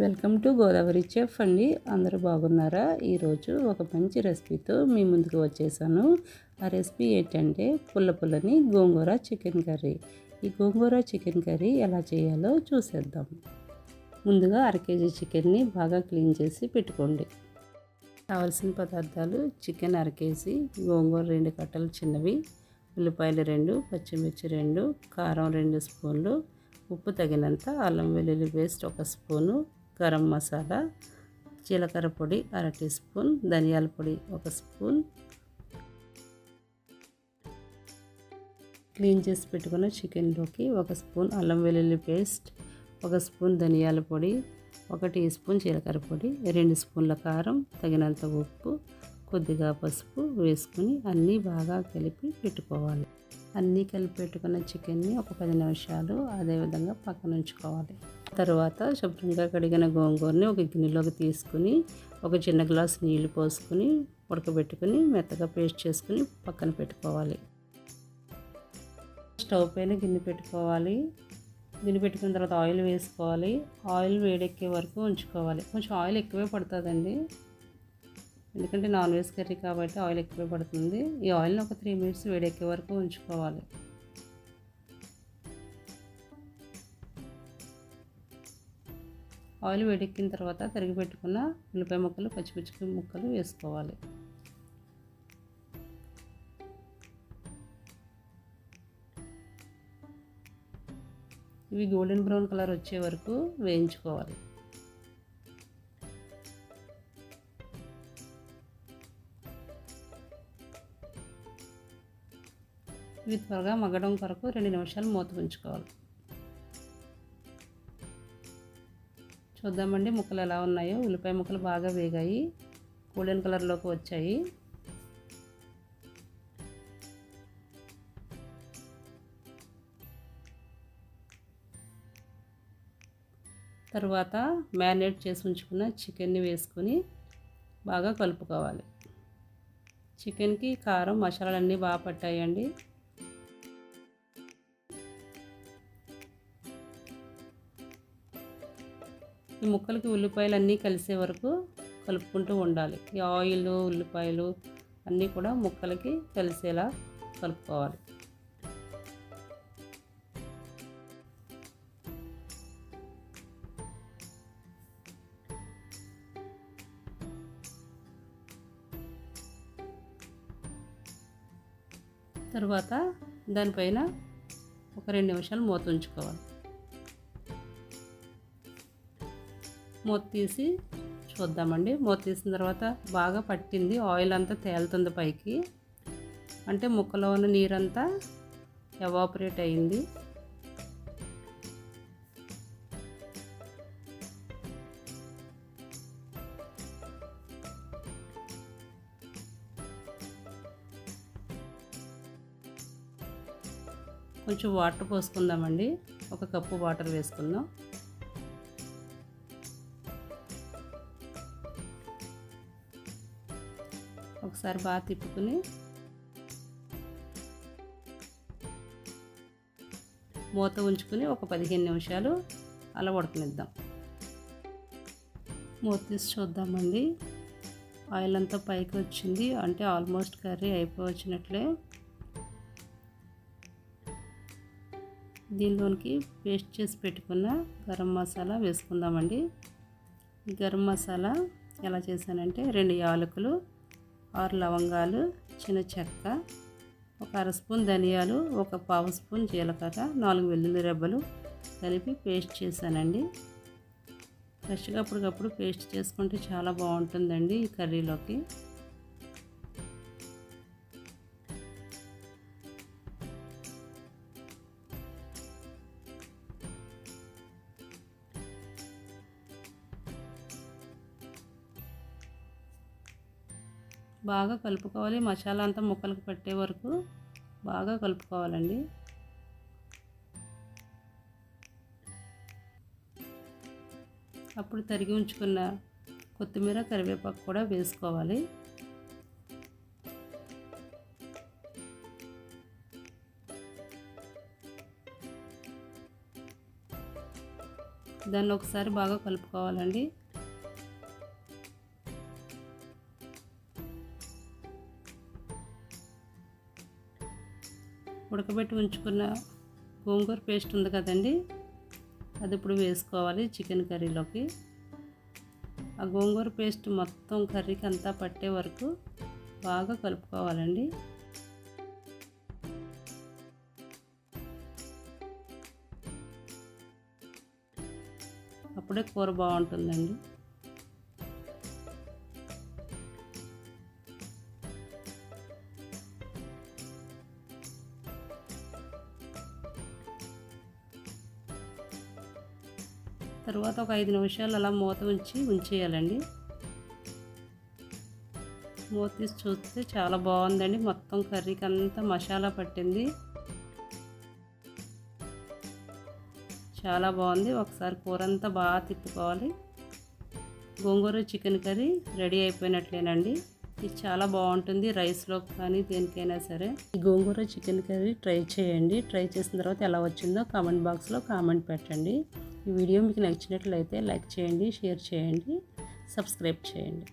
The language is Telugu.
వెల్కమ్ టు గోదావరి చెఫ్ అండి. అందరూ బాగున్నారా? ఈరోజు ఒక మంచి రెసిపీతో మీ ముందుకు వచ్చేసాను. ఆ రెసిపీ ఏంటంటే పుల్లని గోంగూర చికెన్ కర్రీ. ఈ గోంగూర చికెన్ కర్రీ ఎలా చేయాలో చూసేద్దాం. ముందుగా అరకేజీ చికెన్ని బాగా క్లీన్ చేసి పెట్టుకోండి. కావలసిన పదార్థాలు: చికెన్ అరకేజీ, గోంగూర 2 కట్టలు చిన్నవి, ఉల్లిపాయలు 2, పచ్చిమిర్చి 2, కారం 2 స్పూన్లు, ఉప్పు తగినంత, అల్లం వెల్లుల్లి పేస్ట్ 1 స్పూను, గరం మసాలా, జీలకర్ర పొడి 1/2 టీ స్పూన్, ధనియాల పొడి 1 స్పూన్, క్లీన్ చేసి పెట్టుకున్న చికెన్లోకి 1 స్పూన్ అల్లం వెల్లుల్లి పేస్ట్, 1 స్పూన్ ధనియాల పొడి, 1 టీ స్పూన్ జీలకర్ర పొడి, 2 స్పూన్ల కారం, తగినంత ఉప్పు, కొద్దిగా పసుపు వేసుకుని అన్నీ బాగా కలిపి పెట్టుకోవాలి. అన్నీ కలిపి పెట్టుకున్న చికెన్ని ఒక 10 నిమిషాలు అదేవిధంగా పక్కన ఉంచుకోవాలి. తర్వాత శుభ్రంగా కడిగిన గోంగూరని ఒక గిన్నెలోకి తీసుకుని ఒక చిన్న గ్లాస్ నీళ్లు పోసుకుని ఉడకబెట్టుకుని మెత్తగా పేస్ట్ చేసుకుని పక్కన పెట్టుకోవాలి. స్టవ్ పైన గిన్నె పెట్టుకోవాలి. గిన్నె పెట్టుకున్న తర్వాత ఆయిల్ వేసుకోవాలి. ఆయిల్ వేడెక్కే వరకు ఉంచుకోవాలి. కొంచెం ఆయిల్ ఎక్కువే పడుతుందండి, ఎందుకంటే నాన్ వెజ్ కర్రీ కాబట్టి ఆయిల్ ఎక్కువే పడుతుంది. ఈ ఆయిల్ని ఒక 3 మినిట్స్ వేడెక్కే వరకు ఉంచుకోవాలి. ఆయిల్ వేడెక్కిన తర్వాత తరిగి పెట్టుకున్న ఉల్లిపాయ ముక్కలు, పచ్చిమిర్చి ముక్కలు వేసుకోవాలి. ఇవి గోల్డెన్ బ్రౌన్ కలర్ వచ్చే వరకు వేయించుకోవాలి. ఇవి త్వరగా మగ్గడం కొరకు 2 నిమిషాలు మూత ఉంచుకోవాలి. చూద్దామండి ముక్కలు ఎలా ఉన్నాయో. ఉల్లిపాయ ముక్కలు బాగా వేగాయి, గోల్డెన్ కలర్లోకి వచ్చాయి. తర్వాత మ్యారినేట్ చేసి ఉంచుకున్న చికెన్ని వేసుకొని బాగా కలుపుకోవాలి. చికెన్కి కారం మసాలాలన్నీ బాగా పట్టాయండి. ఈ ముక్కలకి ఉల్లిపాయలు అన్నీ కలిసే వరకు కలుపుకుంటూ ఉండాలి. ఈ ఆయిల్, ఉల్లిపాయలు అన్నీ కూడా ముక్కలకి కలిసేలా కలుపుకోవాలి. తర్వాత దానిపైన ఒక 2 నిమిషాలు మూత ఉంచుకోవాలి. మూత తీసి చూద్దామండి. మూత తీసిన తర్వాత బాగా పట్టింది, ఆయిల్ అంతా తేలుతుంది పైకి, అంటే ముక్కలో ఉన్న నీరంతా ఎవాపరేట్ అయింది. కొంచెం వాటర్ పోసుకుందామండి. 1 కప్పు వాటర్ వేసుకుందాం. ఒకసారి బాగా తిప్పుకుని మూత ఉంచుకుని ఒక 15 నిమిషాలు అలా ఉడకనిద్దాం. మూత తీసి చూద్దామండి. ఆయిల్ అంతా పైకి వచ్చింది, అంటే ఆల్మోస్ట్ కర్రీ అయిపోవచ్చినట్లే. దీనిలోనికి పేస్ట్ చేసి పెట్టుకున్న గరం మసాలా వేసుకుందామండి. ఈ గరం మసాలా ఎలా చేశానంటే 2 యాలకులు, 6 లవంగాలు, చిన్న చెక్క, 1/2 స్పూన్ ధనియాలు, 1/4 స్పూన్ జీలకర్ర, 4 వెల్లుల్లి రెబ్బలు కలిపి పేస్ట్ చేశానండి. ఫ్రెష్గా అప్పటికప్పుడు పేస్ట్ చేసుకుంటే చాలా బాగుంటుందండి ఈ కర్రీలోకి. బాగా కలుపుకోవాలి. మసాలా అంతా ముక్కలకు పట్టే వరకు బాగా కలుపుకోవాలండి. అప్పుడు తరిగి ఉంచుకున్న కొత్తిమీర, కరివేపాకు కూడా వేసుకోవాలి. దాన్ని ఒకసారి బాగా కలుపుకోవాలండి. ఉడకబెట్టి ఉంచుకున్న గోంగూర పేస్ట్ ఉంది కదండి, అది ఇప్పుడు వేసుకోవాలి చికెన్ కర్రీలోకి. ఆ గోంగూర పేస్ట్ మొత్తం కర్రీకి అంతా పట్టే వరకు బాగా కలుపుకోవాలండి. అప్పుడే కూర బాగుంటుందండి. తర్వాత ఒక 5 నిమిషాలు అలా మూత ఉంచేయాలండి. మూత తీసి చూస్తే చాలా బాగుందండి. మొత్తం కర్రీకి అంతా మసాలా పట్టింది, చాలా బాగుంది. ఒకసారి కూర అంతా బాగా తిప్పుకోవాలి. గోంగూర చికెన్ కర్రీ రెడీ అయిపోయినట్లేనండి. ఇది చాలా బాగుంటుంది రైస్లో కానీ దేనికైనా సరే. ఈ గోంగూర చికెన్ కర్రీ ట్రై చేయండి. ట్రై చేసిన తర్వాత ఎలా వచ్చిందో కామెంట్ బాక్స్లో కామెంట్ పెట్టండి. ఈ వీడియో మీకు నచ్చినట్లయితే లైక్ చేయండి, షేర్ చేయండి, సబ్స్క్రైబ్ చేయండి.